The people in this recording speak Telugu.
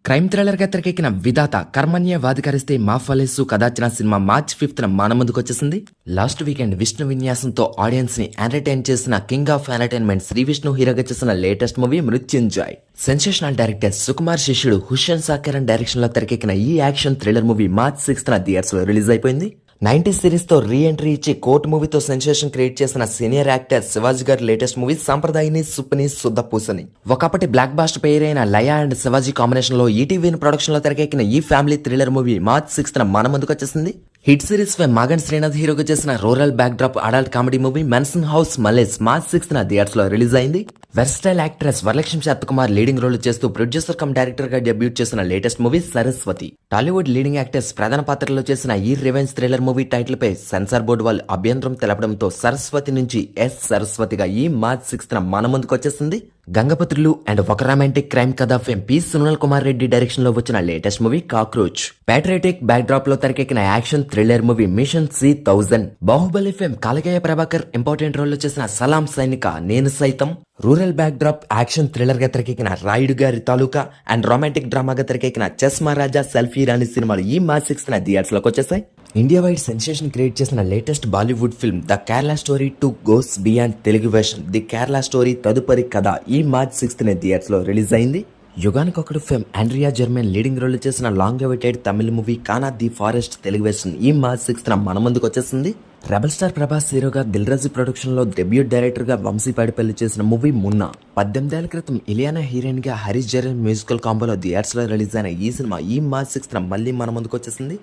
క్రైమ్ థ్రిల్లర్ గా తెరకెక్కిన విధాత కర్మణ్య వాధికరిస్తే మా ఫలేసు కదాచిన సినిమా మార్చ్ 5th మన ముందుకు వచ్చేసింది. లాస్ట్ వీకెండ్ విష్ణు విన్యాసంతో ఆడియన్స్ ని ఎంటర్టైన్ చేసిన king of entertainment Shri Vishnu హీరోగా చేసిన latest movie Mrityunjay. Sensational director Sukumar శిష్యుడు హుషన్ సాకరన్ డైరెక్షన్ లో తెరకెక్కిన ఈ action thriller movie March 6th theatres లో రిలీజ్ అయిపోయింది. 90s సిరీస్ తో రీ ఎంట్రీ ఇచ్చి కోర్ట్ మూవీతో సెన్సేషన్ క్రియేట్ చేసిన సీనియర్ యాక్టర్ శివాజీ గారి లేటెస్ట్ మూవీ సంప్రదాయని సుప్పని శుద్ధపూసని. ఒకప్పటి బ్లాక్ బాస్టర్ పేరు అయిన లయ అండ్ శివాజీ కాంబినేషన్ లో ఈటీవీ ప్రొడక్షన్ లో తెరకెక్కిన ఈ family thriller movie March 6th మన ముందుకు వచ్చేసింది. హిట్ సిరీస్ పై మాగన్ శ్రీనాథ్ హీరోగా చేసిన rural backdrop adult comedy movie mansion house Mallesh March 6th theatres లో రిలీజ్ అయింది. Versatile actress Varalakshmi Sarathkumar leading role చేస్తూ ప్రొడ్యూసర్ కమ్ డైరెక్టర్ గా డెబ్యూట్ చేసిన latest movie Saraswathi. Tollywood leading actors ప్రధాన పాత్రలో చేసిన ఈ రివెంజ్ థ్రిల్లర్ మూవీ టైటిల్ పై సెన్సార్ బోర్డు వాళ్ళు అభ్యంతరం తెలపడంతో సరస్వతి నుంచి ఎస్ సరస్వతిగా ఈ మార్చ్ 6th మన ముందుకు వచ్చేసింది. గంగపత్రులు అండ్ ఒక romantic crime Katha fame P Sunil Kumar Reddy direction లో వచ్చిన latest movie cockroach. Patriotic backdrop లో తెరకెక్కిన action thriller movie mission C1000. Baahubali fame Kalakeya Prabhakar important role లో చేసిన Salaam Sainika Nenu Saitham. Rural backdrop action thriller గా తెరకెక్కిన రాయుడు గారి తాలూకా అండ్ రొమాంటిక్ డ్రామాగా తెరకెక్కిన చెస్ మహారాజా సెల్ఫీ రాణి సినిమాలు ఈ మార్చ్ 6th థియేటర్స్ లోకి వచ్చేసాయి. ఇండియా వైడ్ సెన్సేషన్ క్రియేట్ చేసిన latest Bollywood film the Kerala story 2 goes beyond Telugu version the Kerala story తదుపరి కథ ఈ మార్చ్ 6th థియేటర్స్ లో రిలీజ్ అయింది. యుగానికి ఒకడు ఫేమ్ ఆండ్రియా జర్మన్ లీడింగ్ రోల్ చేసిన long awaited Tamil movie Kaana the forest Telugu version ఈ మార్చ్ 6th మన ముందుకు వచ్చేసింది. రెబల్ స్టార్ ప్రభాస్ హీరోగా దిల్ రాజు ప్రొడక్షన్ లో డెబ్యూట్ డైరెక్టర్ గా వంశీ పాడిపల్లి చేసిన మూవీ మున్నా. 18 ఏళ్ల క్రితం ఇలియానా హీరోయిన్ గా హరీష్ జరన్ మ్యూజికల్ కాంబోలో థియేటర్స్ లో రిలీజ్ అయిన ఈ సినిమా ఈ మార్చ్ 6th మళ్ళీ మన ముందుకు వచ్చేసింది.